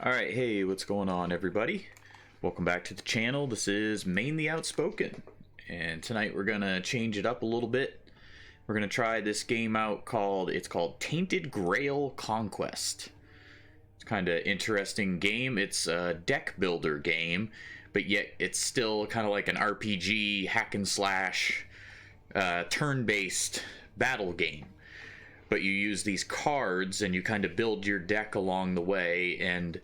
Alright, hey, what's going on, everybody? Welcome back to the channel. This is Mainly Outspoken, and tonight we're gonna change it up a little bit. We're gonna try this game out called Tainted Grail Conquest. It's kind of interesting game. It's a deck builder game, but yet it's still kind of like an RPG hack and slash turn-based battle game. But you use these cards and you kind of build your deck along the way and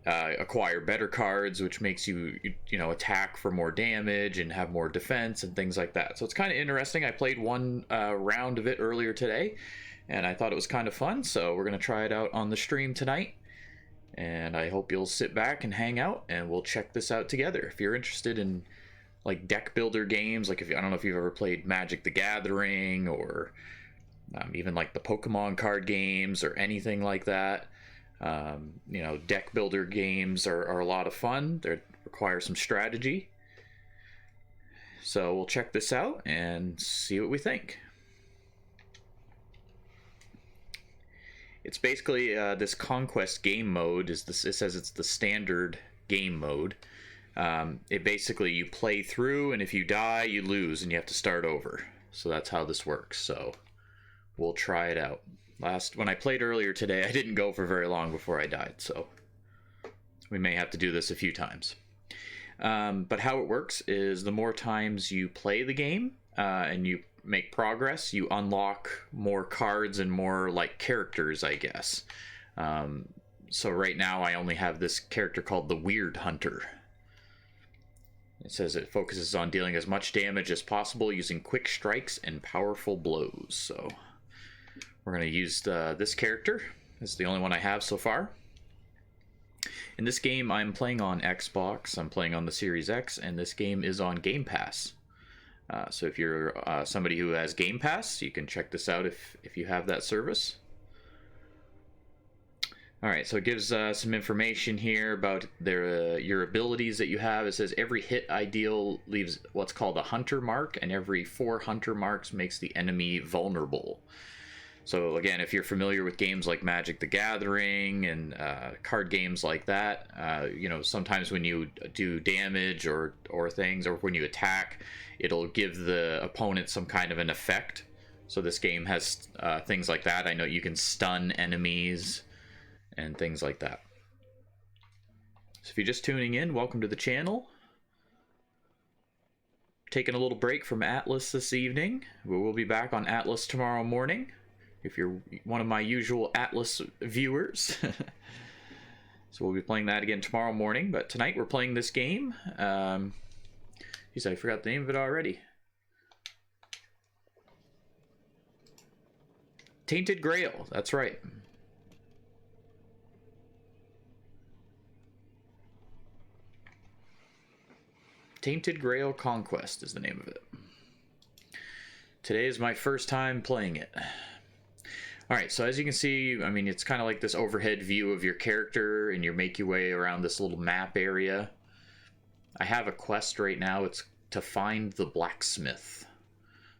acquire better cards, which makes you attack for more damage and have more defense and things like that. So it's kind of interesting. I played one round of it earlier today and I thought it was kind of fun, so we're going to try it out on the stream tonight. And I hope you'll sit back and hang out and we'll check this out together. If you're interested in like deck builder games, like I don't know if you've ever played Magic the Gathering or even like the Pokemon card games or anything like that. Deck builder games are a lot of fun. They require some strategy. So we'll check this out and see what we think. It's basically this Conquest game mode. It says it's the standard game mode. It basically, you play through, and if you die, you lose, and you have to start over. So that's how this works. So we'll try it out. When I played earlier today, I didn't go for very long before I died, so we may have to do this a few times. But how it works is the more times you play the game and you make progress, you unlock more cards and more like characters, I guess. So right now I only have this character called the Weird Hunter. It says it focuses on dealing as much damage as possible using quick strikes and powerful blows. So we're going to use this character. This is the only one I have so far. In this game, I'm playing on Xbox. I'm playing on the Series X, and this game is on Gamepass. So if you're somebody who has Gamepass, you can check this out if you have that service. Alright, so it gives some information here about your abilities that you have. It says every hit I deal leaves what's called a hunter mark, and every 4 hunter marks makes the enemy vulnerable. So again, if you're familiar with games like Magic the Gathering and card games like that, sometimes when you do damage or things, or when you attack, it'll give the opponent some kind of an effect. So this game has things like that. I know you can stun enemies and things like that. So if you're just tuning in, welcome to the channel. Taking a little break from Atlas this evening. We will be back on Atlas tomorrow morning, if you're one of my usual Atlas viewers. So we'll be playing that again tomorrow morning, but tonight we're playing this game. Geez, I forgot the name of it already. Tainted Grail, that's right. Tainted Grail Conquest is the name of it. Today is my first time playing it. Alright, so as you can see, I mean, it's kind of like this overhead view of your character, and you make your way around this little map area. I have a quest right now. It's to find the blacksmith.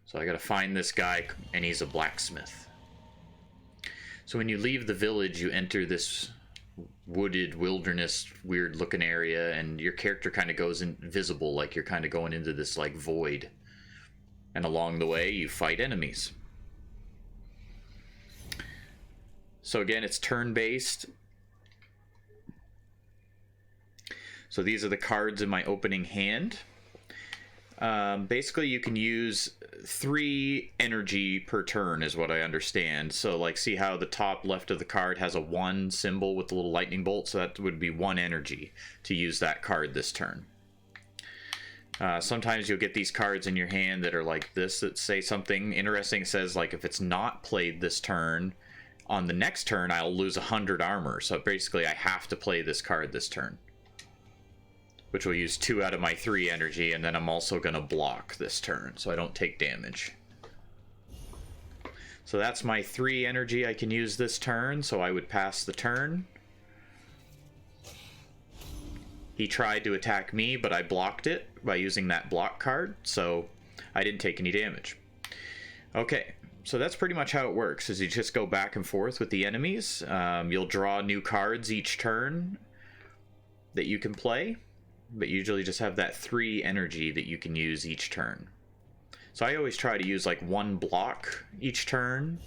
So I gotta find this guy, and he's a blacksmith. So when you leave the village, you enter this wooded wilderness, weird looking area, and your character kind of goes invisible, like you're kind of going into this like void. And along the way, you fight enemies. So again, it's turn-based. So these are the cards in my opening hand. Basically, you can use 3 energy per turn, is what I understand. So like, see how the top left of the card has a 1 symbol with the little lightning bolt? So that would be 1 energy to use that card this turn. Sometimes you'll get these cards in your hand that are like this, that say something interesting. It says, like, if it's not played this turn, on the next turn, I'll lose 100 armor. So basically, I have to play this card this turn, which will use 2 out of my 3 energy, and then I'm also going to block this turn, so I don't take damage. So that's my 3 energy I can use this turn, so I would pass the turn. He tried to attack me, but I blocked it by using that block card, so I didn't take any damage. Okay. So that's pretty much how it works, is you just go back and forth with the enemies. You'll draw new cards each turn. that you can play, but you usually just have that 3 energy that you can use each turn. So I always try to use like 1 block each turn,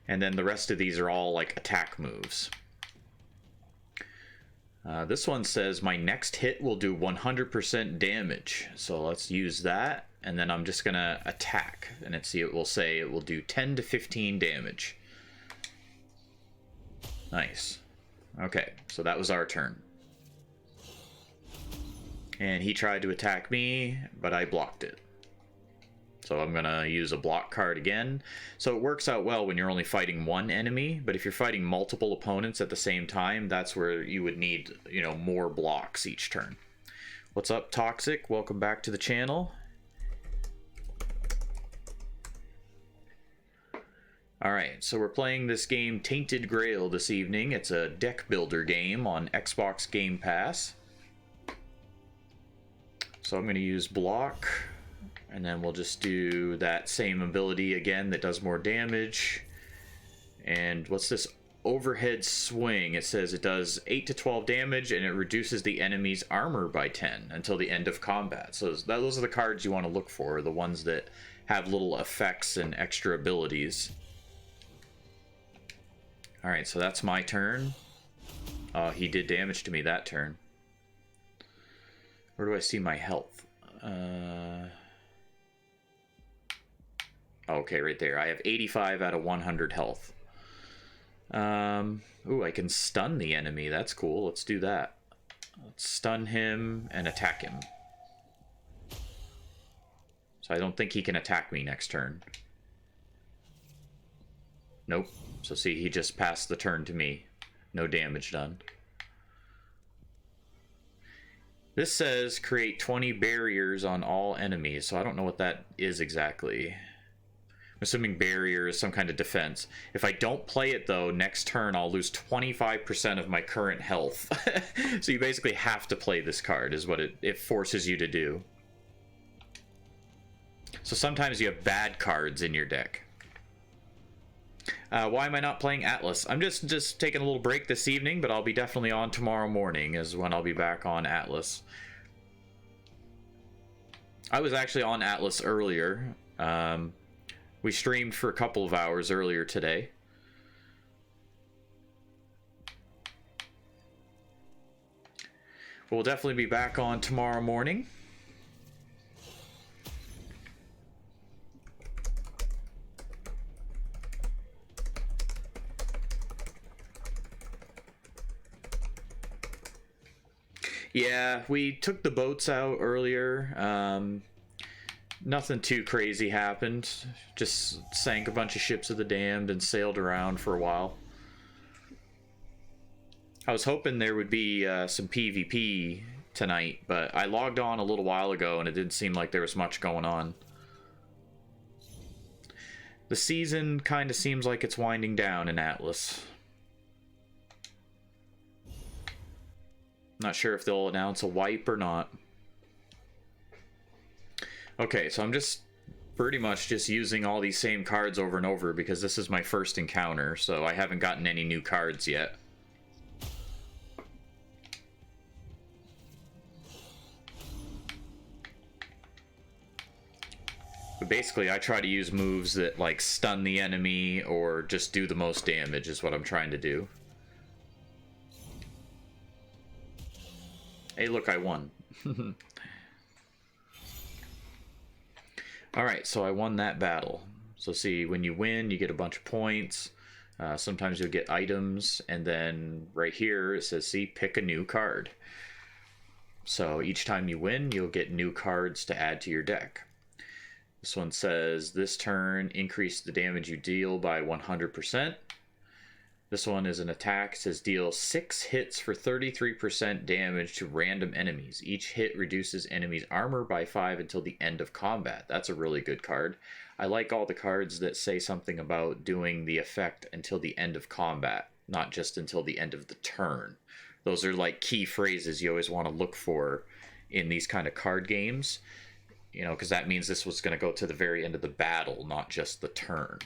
and then the rest of these are all like attack moves. This one says my next hit will do 100% damage. So let's use that, and then I'm just gonna attack, and it will say it will do 10 to 15 damage. Nice. Okay, so that was our turn. And he tried to attack me, but I blocked it. So I'm going to use a block card again. So it works out well when you're only fighting 1 enemy, but if you're fighting multiple opponents at the same time, that's where you would need, you know, more blocks each turn. What's up, Toxic? Welcome back to the channel. Alright, so we're playing this game Tainted Grail this evening. It's a deck builder game on Xbox Gamepass. So I'm going to use block, and then we'll just do that same ability again that does more damage. And what's this? Overhead swing. It says it does 8 to 12 damage, and it reduces the enemy's armor by 10 until the end of combat. So those are the cards you want to look for, the ones that have little effects and extra abilities. Alright, so that's my turn. He did damage to me that turn. Where do I see my health? Okay, right there. I have 85 out of 100 health. Ooh, I can stun the enemy. That's cool. Let's do that. Let's stun him and attack him. So I don't think he can attack me next turn. Nope. So see, he just passed the turn to me. No damage done. This says create 20 barriers on all enemies, so I don't know what that is exactly. I'm assuming barrier is some kind of defense. If I don't play it though, next turn I'll lose 25% of my current health. So you basically have to play this card, is what it forces you to do. So sometimes you have bad cards in your deck. Why am I not playing Atlas? I'm just taking a little break this evening, but I'll be definitely on tomorrow morning is when I'll be back on Atlas. I was actually on Atlas earlier. We streamed for a couple of hours earlier today. We'll definitely be back on tomorrow morning. Yeah, we took the boats out earlier. Nothing too crazy happened. Just sank a bunch of ships of the damned and sailed around for a while. I was hoping there would be some PvP tonight, but I logged on a little while ago and it didn't seem like there was much going on. The season kind of seems like it's winding down in Atlas. Not sure if they'll announce a wipe or not. Okay, so I'm just pretty much just using all these same cards over and over because this is my first encounter, so I haven't gotten any new cards yet. But basically, I try to use moves that like stun the enemy or just do the most damage is what I'm trying to do. Hey, look, I won. Alright, so I won that battle. So see, when you win, you get a bunch of points. Sometimes you'll get items, and then right here it says, see, pick a new card. So each time you win, you'll get new cards to add to your deck. This one says, this turn, increase the damage you deal by 100%. This one is an attack. It says deal 6 hits for 33% damage to random enemies. Each hit reduces enemies' armor by 5 until the end of combat. That's a really good card. I like all the cards that say something about doing the effect until the end of combat, not just until the end of the turn. Those are like key phrases you always want to look for in these kind of card games. You know, because that means this was going to go to the very end of the battle, not just the turn.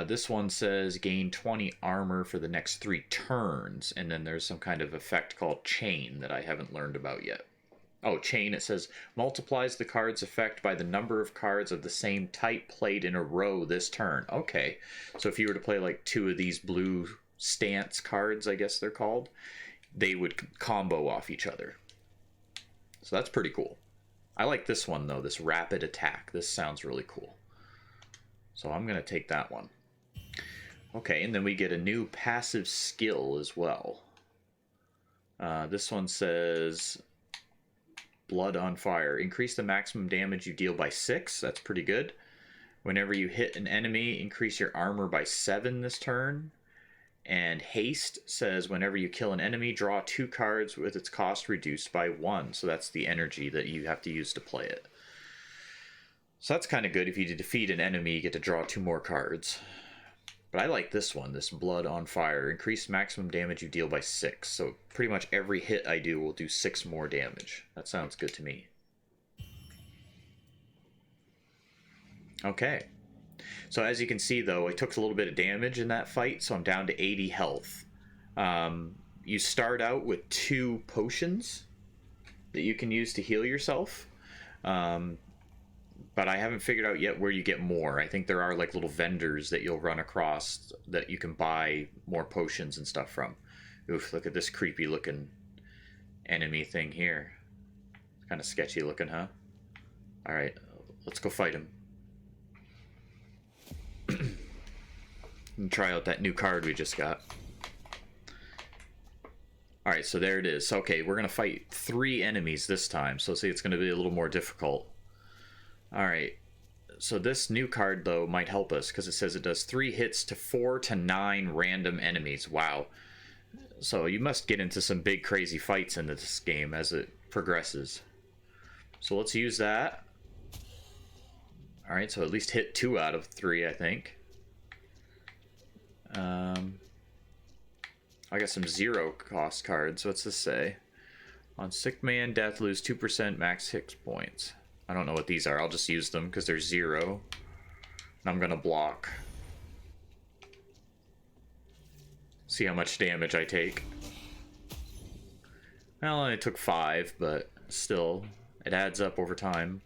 This one says gain 20 armor for the next 3 turns, and then there's some kind of effect called chain that I haven't learned about yet. Oh, chain, it says multiplies the card's effect by the number of cards of the same type played in a row this turn. Okay, so if you were to play like 2 of these blue stance cards, I guess they're called, they would combo off each other. So that's pretty cool. I like this one though, this rapid attack. This sounds really cool. So I'm going to take that one. Okay, and then we get a new passive skill as well. This one says Blood on Fire. Increase the maximum damage you deal by 6. That's pretty good. Whenever you hit an enemy, increase your armor by 7 this turn. And Haste says whenever you kill an enemy, draw 2 cards with its cost reduced by 1. So that's the energy that you have to use to play it. So that's kind of good. If you defeat an enemy, you get to draw 2 more cards. But I like this one, this Blood on Fire. Increase maximum damage you deal by 6. So pretty much every hit I do will do 6 more damage. That sounds good to me. Okay. So as you can see, though, I took a little bit of damage in that fight, so I'm down to 80 health. You start out with 2 potions that you can use to heal yourself. But I haven't figured out yet where you get more. I think there are like little vendors that you'll run across that you can buy more potions and stuff from. Oof, look at this creepy looking enemy thing here. Kind of sketchy looking, huh? Alright, let's go fight him. And try out that new card we just got. Alright, so there it is. Okay, we're going to fight 3 enemies this time. So see, it's going to be a little more difficult. Alright, so this new card, though, might help us, because it says it does 3 hits to 4 to 9 random enemies. Wow. So you must get into some big, crazy fights in this game as it progresses. So let's use that. Alright, so at least hit 2 out of 3, I think. I got some 0 cost cards. What's this say? On sick man death, lose 2% max hit points. I don't know what these are. I'll just use them because they're 0. And I'm going to block. See how much damage I take. Well, I took 5, but still, it adds up over time.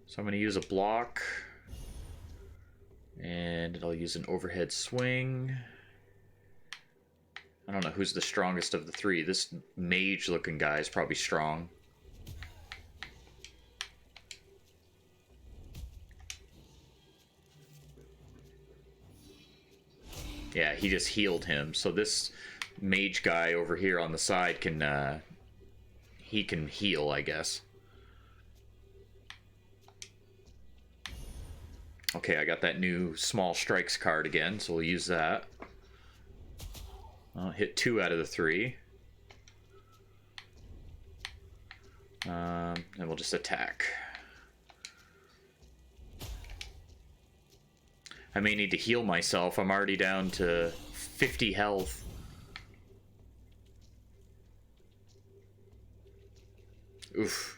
So I'm going to use a block. And I'll use an overhead swing. I don't know who's the strongest of the 3. This mage-looking guy is probably strong. Yeah, he just healed him. So this mage guy over here on the side can, he can heal, I guess. Okay, I got that new small strikes card again, so we'll use that. I'll hit 2 out of the 3. And we'll just attack. I may need to heal myself. I'm already down to 50 health. Oof.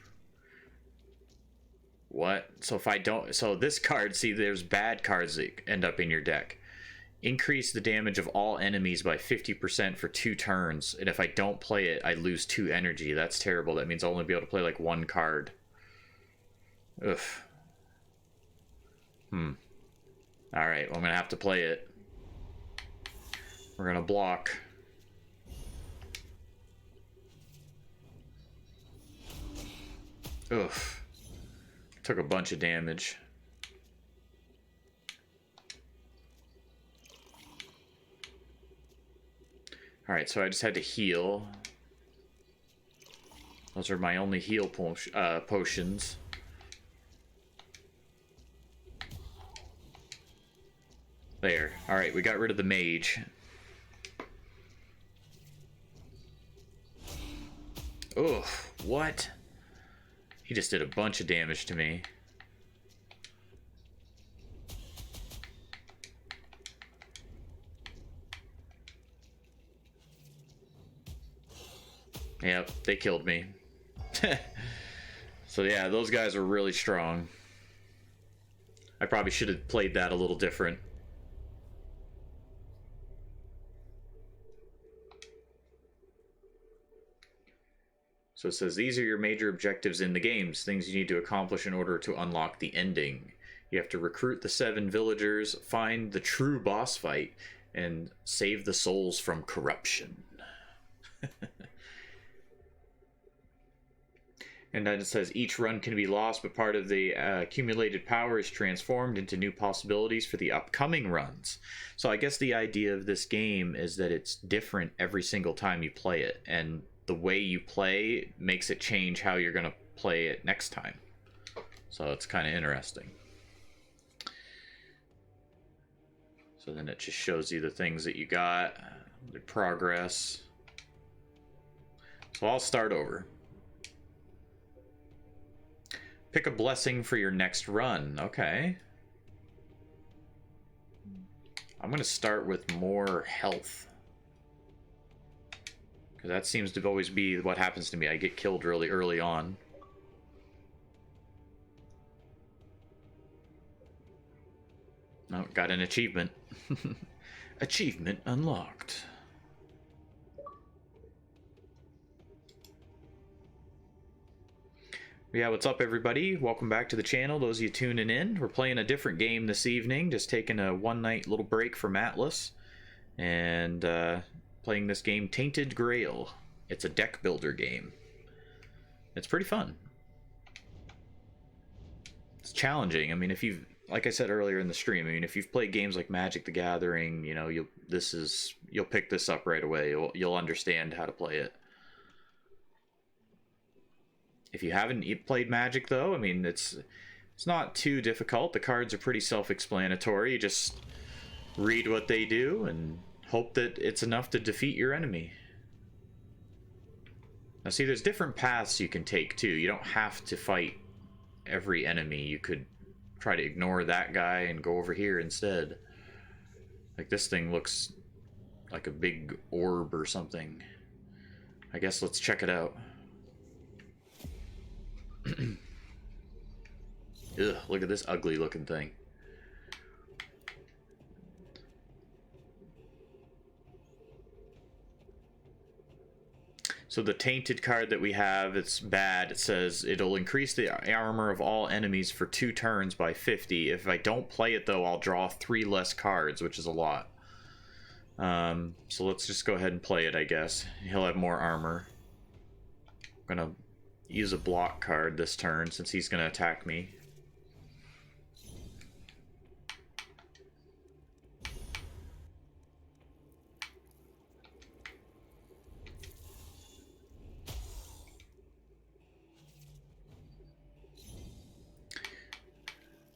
What? So if I don't... So this card, see, there's bad cards that end up in your deck. Increase the damage of all enemies by 50% for 2 turns. And if I don't play it, I lose 2 energy. That's terrible. That means I'll only be able to play like 1 card. Ugh. Alright, well, I'm going to have to play it. We're going to block. Ugh. Took a bunch of damage. Alright, so I just had to heal. Those are my only heal potions. There. Alright, we got rid of the mage. Ugh, what? He just did a bunch of damage to me. Yep, they killed me. So yeah, those guys are really strong. I probably should have played that a little different. So it says, these are your major objectives in the games, things you need to accomplish in order to unlock the ending. You have to recruit the 7 villagers, find the true boss fight, and save the souls from corruption. And then it says, each run can be lost, but part of the accumulated power is transformed into new possibilities for the upcoming runs. So I guess the idea of this game is that it's different every single time you play it, and the way you play makes it change how you're going to play it next time. So it's kind of interesting. So then it just shows you the things that you got, the progress. So I'll start over. Pick a blessing for your next run. Okay. I'm going to start with more health. Because that seems to always be what happens to me. I get killed really early on. Oh, got an achievement. Achievement unlocked. Yeah, what's up everybody? Welcome back to the channel, those of you tuning in. We're playing a different game this evening, just taking a one-night little break from Atlas. And playing this game, Tainted Grail. It's a deck builder game. It's pretty fun. It's challenging. I mean, if you've, like I said earlier in the stream, I mean, if you've played games like Magic the Gathering, you know, you'll pick this up right away. You'll understand how to play it. If you haven't played Magic, though, I mean, it's not too difficult. The cards are pretty self-explanatory. You just read what they do and hope that it's enough to defeat your enemy. Now, see, there's different paths you can take, too. You don't have to fight every enemy. You could try to ignore that guy and go over here instead. Like, this thing looks like a big orb or something. I guess let's check it out. Ugh, look at this ugly looking thing. So the tainted card that we have, it's bad. It says it'll increase the armor of all enemies for 2 turns by 50. If I don't play it though, I'll draw 3 less cards, which is a lot. So let's just go ahead and play it, I guess. He'll have more armor. I'm gonna use a block card this turn since he's going to attack me.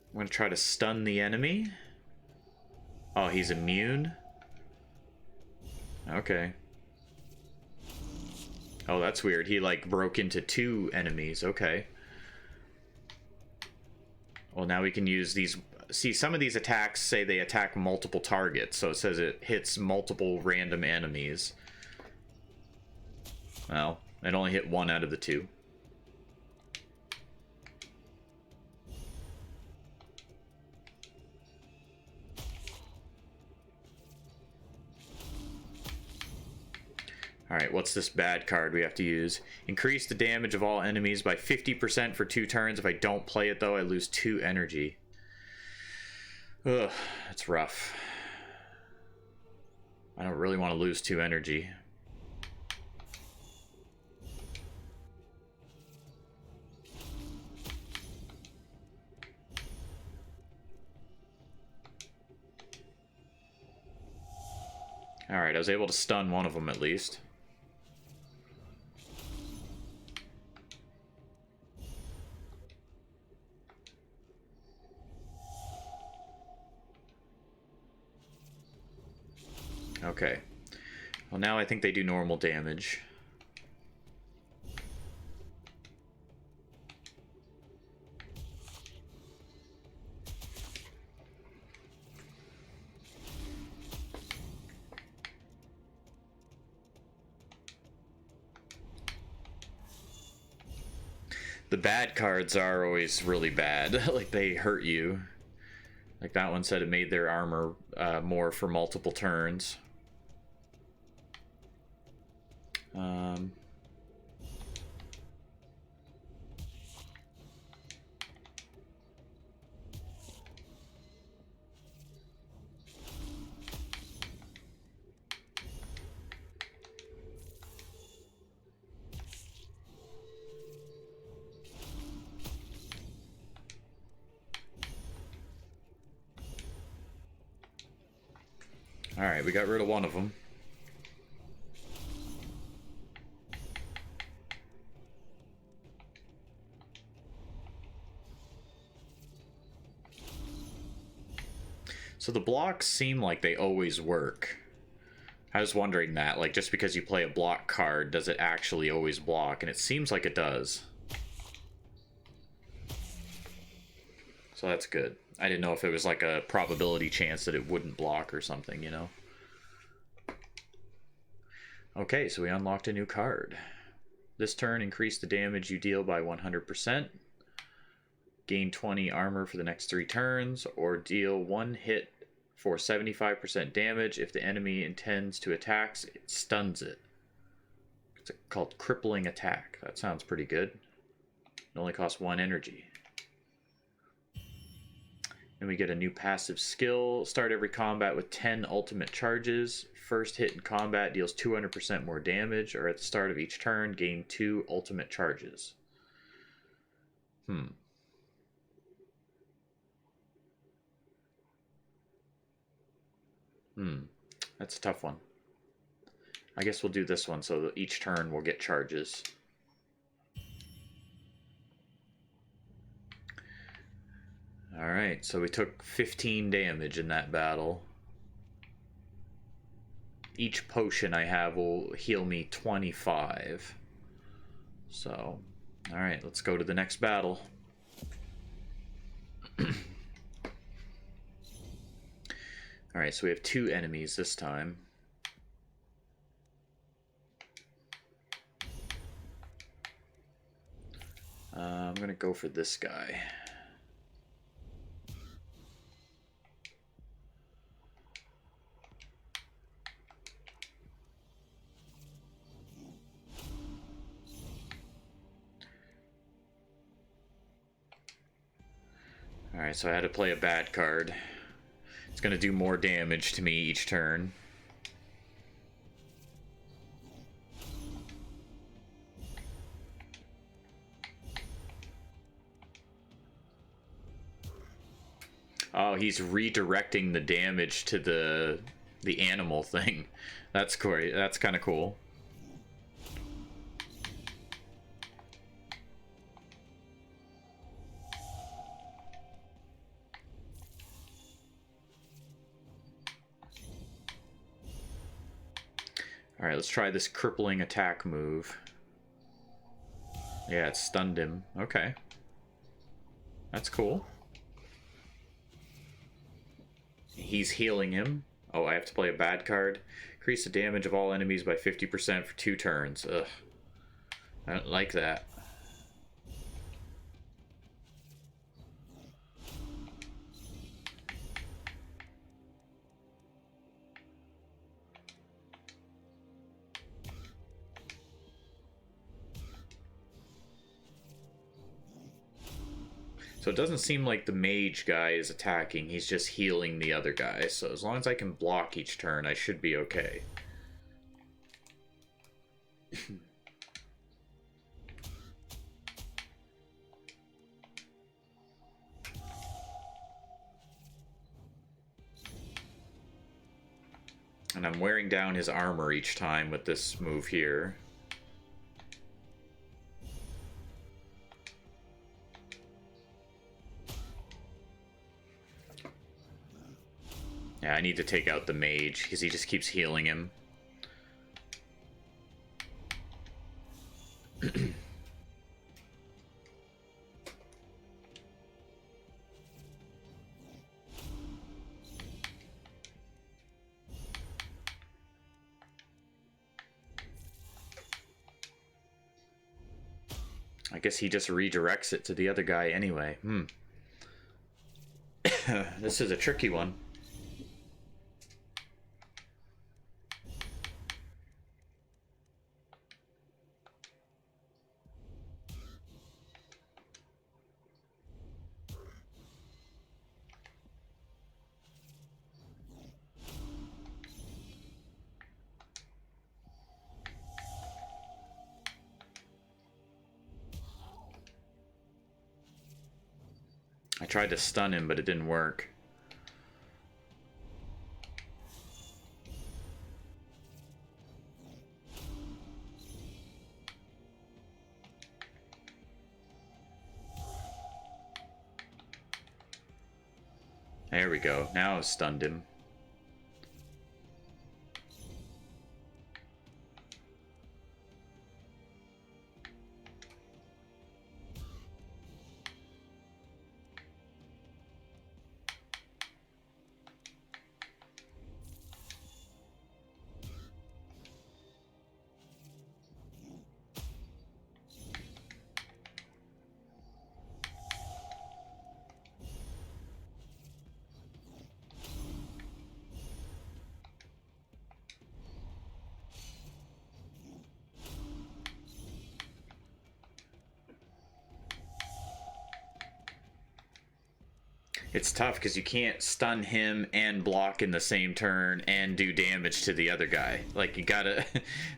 I'm going to try to stun the enemy. Oh, he's immune? Okay. Oh, that's weird. He, like, broke into 2 enemies. Okay. Well, now we can use these... See, some of these attacks say they attack multiple targets, so it says it hits multiple random enemies. Well, it only hit 1 out of the 2. Alright, what's this bad card we have to use? Increase the damage of all enemies by 50% for 2 turns. If I don't play it, though, I lose 2 energy. Ugh, that's rough. I don't really want to lose 2 energy. Alright, I was able to stun one of them at least. Okay. Well, now I think they do normal damage. The bad cards are always really bad. Like, they hurt you. Like that one said it made their armor more for multiple turns. Alright, we got rid of one of them. So the blocks seem like they always work. I was wondering that, like, just because you play a block card, does it actually always block? And it seems like it does. So that's good. I didn't know if it was like a probability chance that it wouldn't block or something, you know? Okay, so we unlocked a new card. This turn, increase the damage you deal by 100%. Gain 20 armor for the next 3 turns, or deal 1 hit for 75% damage. If the enemy intends to attack, it stuns it. It's called Crippling Attack. That sounds pretty good. It only costs 1 energy. Then we get a new passive skill. Start every combat with 10 ultimate charges. First hit in combat deals 200% more damage, or at the start of each turn, gain 2 ultimate charges. That's a tough one. I guess we'll do this one so that each turn we'll get charges. Alright, so we took 15 damage in that battle. Each potion I have will heal me 25. So, alright, let's go to the next battle. Alright, so we have 2 enemies this time. I'm gonna go for this guy. Alright, so I had to play a bad card. It's going to do more damage to me each turn. Oh, he's redirecting the damage to the animal thing. That's great. That's kind of cool. Alright, let's try this crippling attack move. Yeah, it stunned him. Okay. That's cool. He's healing him. Oh, I have to play a bad card. Increase the damage of all enemies by 50% for 2 turns. Ugh. I don't like that. So it doesn't seem like the mage guy is attacking, he's just healing the other guy. So as long as I can block each turn, I should be okay. And I'm wearing down his armor each time with this move here. Yeah, I need to take out the mage because he just keeps healing him. I guess he just redirects it to the other guy anyway. This is a tricky one. I tried to stun him, but it didn't work. There we go. Now I've stunned him. It's tough because you can't stun him and block in the same turn and do damage to the other guy. Like, you gotta...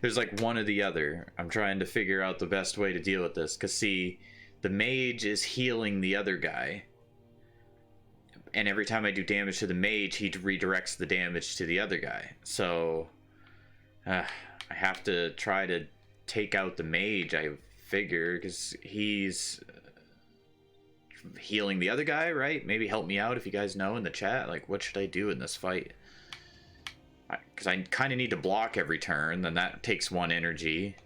there's like one or the other. I'm trying to figure out the best way to deal with this. Because, see, the mage is healing the other guy. And every time I do damage to the mage, he redirects the damage to the other guy. So, I have to try to take out the mage, I figure, because he's... healing the other guy, right? Maybe help me out if you guys know in the chat. Like, what should I do in this fight? Because I kind of need to block every turn, then that takes 1 energy.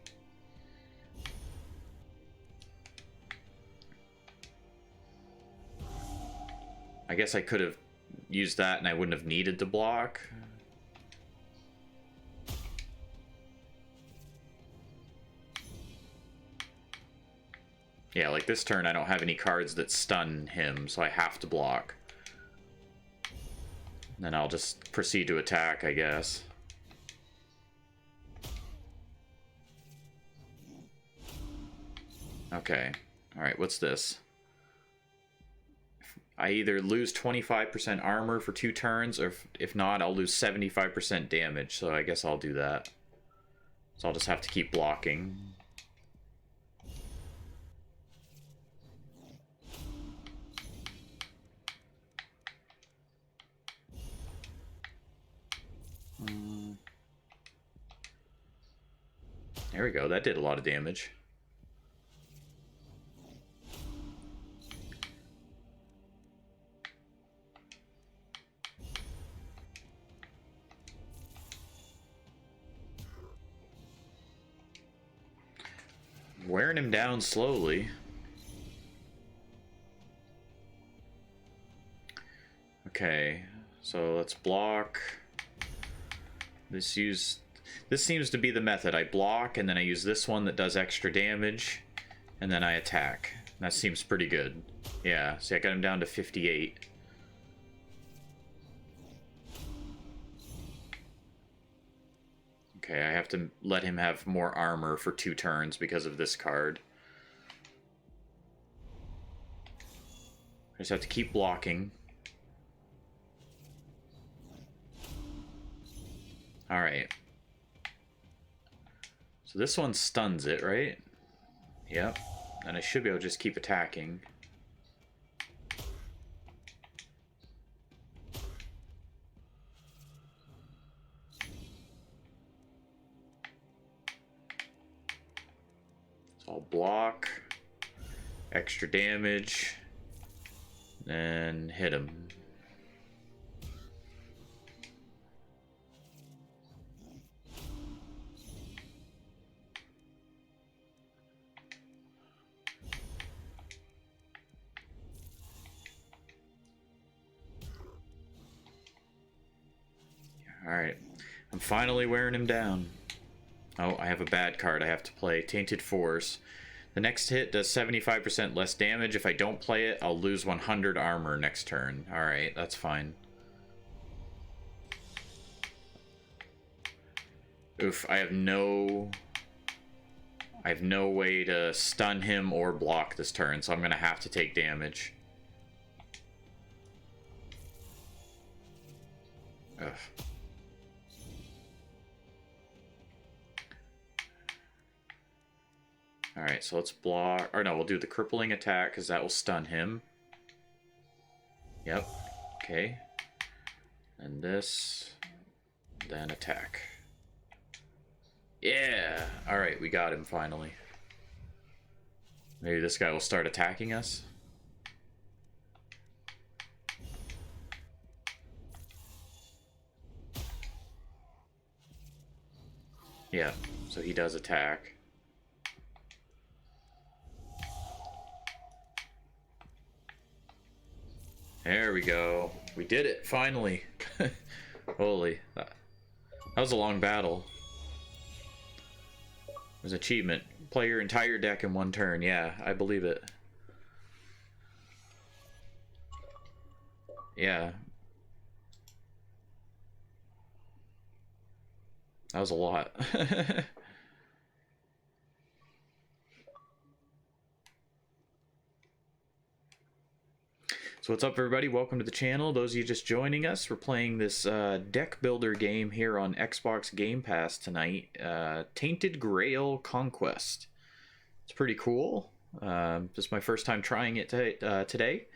I guess I could have used that and I wouldn't have needed to block. Yeah, like this turn I don't have any cards that stun him, so I have to block. Then I'll just proceed to attack, I guess. Okay. Alright, what's this? I either lose 25% armor for 2 turns, or if not, I'll lose 75% damage, so I guess I'll do that. So I'll just have to keep blocking. There we go, that did a lot of damage. Wearing him down slowly. Okay, so let's block. This seems to be the method. I block, and then I use this one that does extra damage, and then I attack. That seems pretty good. Yeah, see, I got him down to 58. Okay, I have to let him have more armor for 2 turns because of this card. I just have to keep blocking. Alright. So this one stuns it, right? Yep. And I should be able to just keep attacking. So I'll block. Extra damage. Then hit him. Alright, I'm finally wearing him down. Oh, I have a bad card I have to play. Tainted Force. The next hit does 75% less damage. If I don't play it, I'll lose 100 armor next turn. Alright, that's fine. Oof, I have no way to stun him or block this turn, so I'm gonna have to take damage. Ugh. Alright, so let's block... Or no, we'll do the crippling attack, because that will stun him. Yep. Okay. And this... Then attack. Yeah! Alright, we got him, finally. Maybe this guy will start attacking us? Yeah, so he does attack. There we go. We did it, finally. Holy. That was a long battle. There's an achievement. Play your entire deck in one turn. Yeah, I believe it. Yeah. That was a lot. So what's up, everybody? Welcome to the channel. Those of you just joining us, we're playing this deck builder game here on Xbox Gamepass tonight. Tainted Grail Conquest. It's pretty cool. This is my first time trying it today.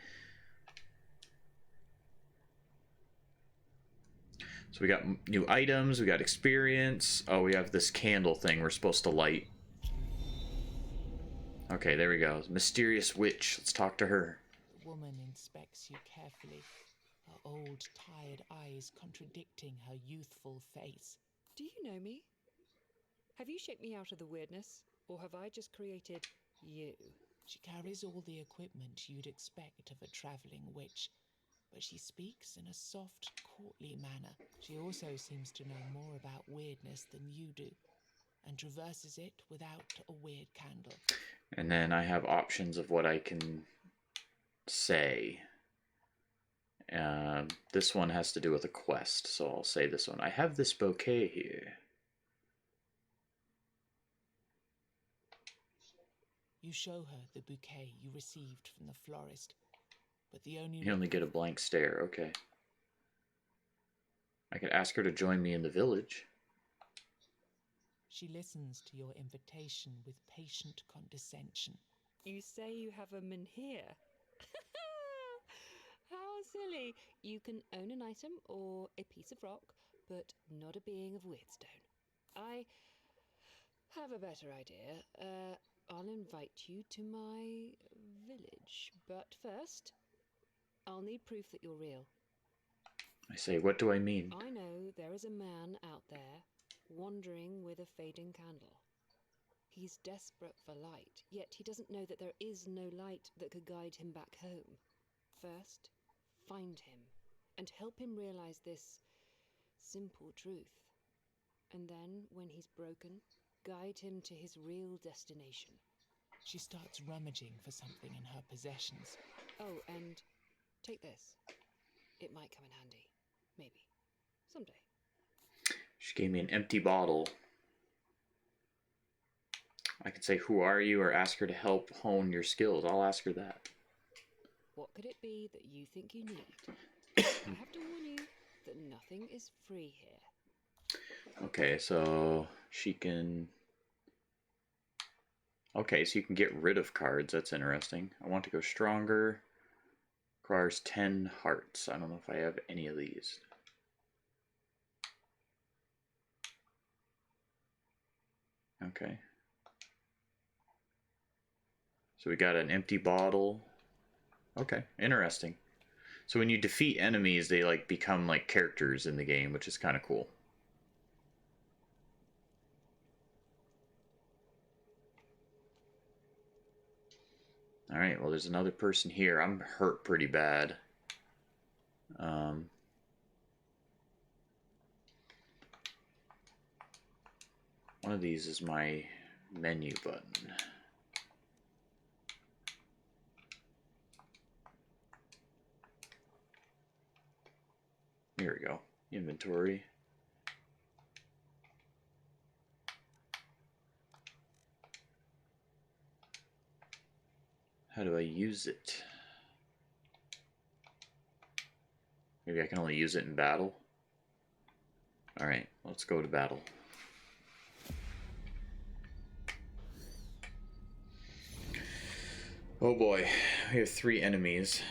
So we got new items, we got experience. Oh, we have this candle thing we're supposed to light. Okay, there we go. Mysterious witch. Let's talk to her. The woman inspects you carefully, her old, tired eyes contradicting her youthful face. Do you know me? Have you shaped me out of the weirdness, or have I just created you? She carries all the equipment you'd expect of a traveling witch, but she speaks in a soft, courtly manner. She also seems to know more about weirdness than you do, and traverses it without a weird candle. And then I have options of what I can say. This one has to do with a quest, so I'll say this one. I have this bouquet here. You show her the bouquet you received from the florist, but the only... You only get a blank stare, okay. I could ask her to join me in the village. She listens to your invitation with patient condescension. You say you have a menhir. How silly. You can own an item or a piece of rock, but not a being of weirdstone. I have a better idea. I'll invite you to my village, but first, I'll need proof that you're real. I say, what do I mean? I know there is a man out there wandering with a fading candle. He's desperate for light, yet he doesn't know that there is no light that could guide him back home. First, find him and help him realize this simple truth. And then, when he's broken, guide him to his real destination. She starts rummaging for something in her possessions. Oh, and take this. It might come in handy. Maybe. Someday. She gave me an empty bottle. I could say, who are you, or ask her to help hone your skills. I'll ask her that. What could it be that you think you need? I have to warn you that nothing is free here. Okay, so she can... Okay, so you can get rid of cards. That's interesting. I want to go stronger. Requires 10 hearts. I don't know if I have any of these. Okay. So we got an empty bottle. Okay, interesting. So when you defeat enemies, they like become like characters in the game, which is kind of cool. Alright, well there's another person here. I'm hurt pretty bad. One of these is my menu button. Here we go. Inventory. How do I use it? Maybe I can only use it in battle? Alright, let's go to battle. Oh boy, we have 3 enemies.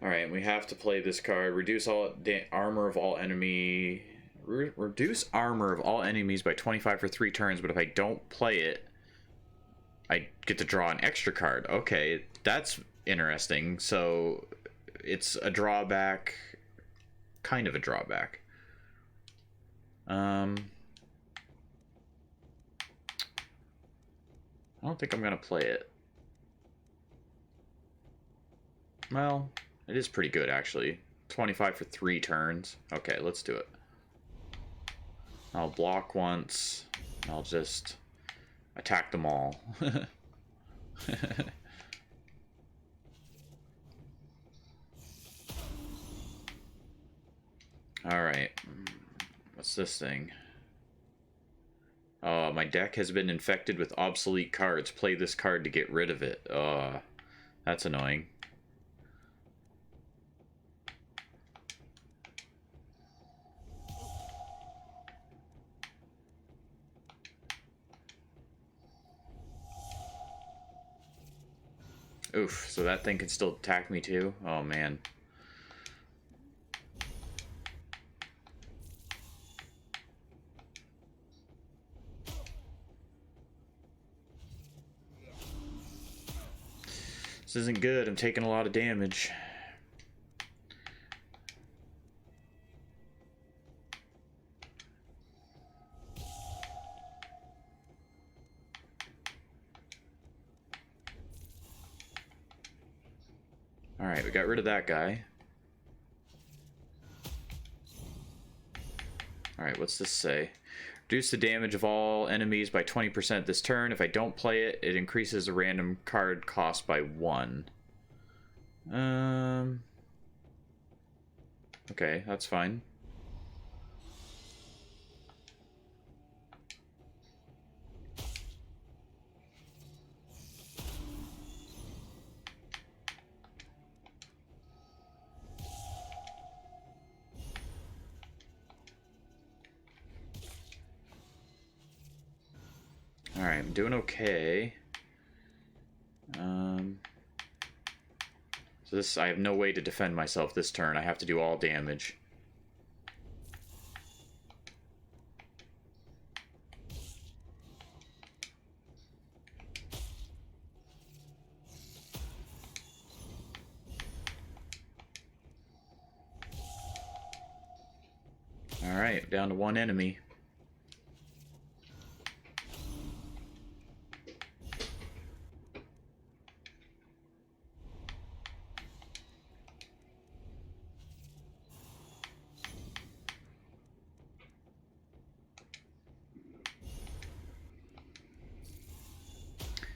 Alright, we have to play this card. Reduce armor of all enemy... Reduce armor of all enemies by 25 for 3 turns, but if I don't play it, I get to draw an extra card. Okay, that's interesting. So it's a drawback, kind of a drawback. I don't think I'm gonna play it. Well, it is pretty good actually. 25 for 3 turns. Okay, let's do it. I'll block once. I'll just attack them all. Alright. What's this thing? My deck has been infected with obsolete cards. Play this card to get rid of it. That's annoying. Oof, so that thing can still attack me too? Oh man. This isn't good. I'm taking a lot of damage. Alright, we got rid of that guy. Alright, what's this say? Reduce the damage of all enemies by 20% this turn. If I don't play it, it increases the random card cost by 1. Okay, that's fine. Alright, I'm doing okay. So this, I have no way to defend myself this turn. I have to do all damage. Alright, down to 1 enemy.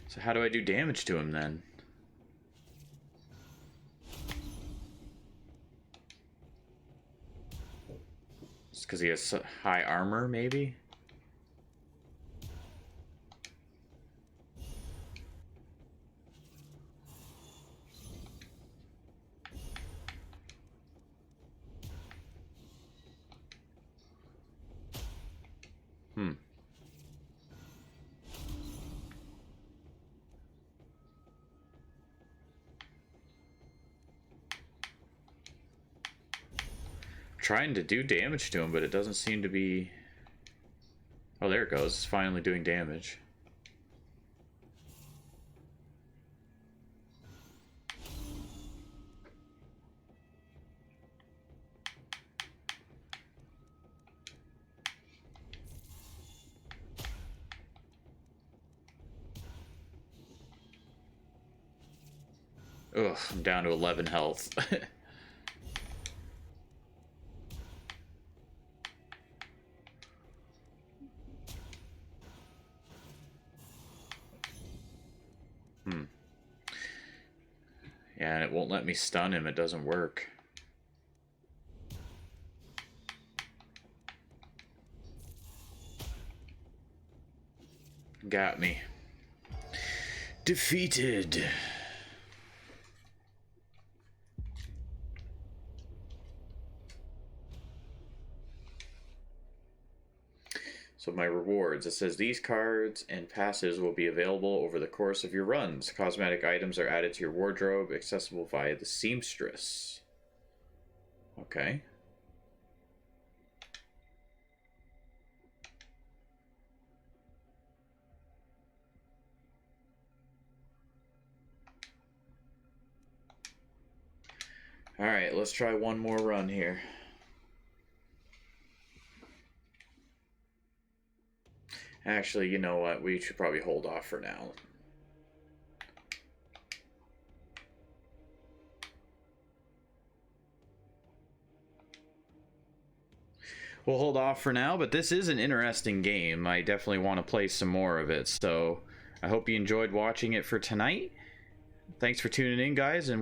So how do I do damage to him then? It's because he has high armor, maybe? Trying to do damage to him, but it doesn't seem to be... Oh, there it goes. It's finally doing damage. Ugh, I'm down to 11 health. Yeah, and it won't let me stun him. It doesn't work. Got me. Defeated. So my rewards, it says these cards and passes will be available over the course of your runs. Cosmetic items are added to your wardrobe, accessible via the seamstress. Okay. Alright, let's try one more run here. Actually, you know what? We should probably hold off for now. We'll hold off for now, but this is an interesting game. I definitely want to play some more of it, so I hope you enjoyed watching it for tonight. Thanks for tuning in, guys, and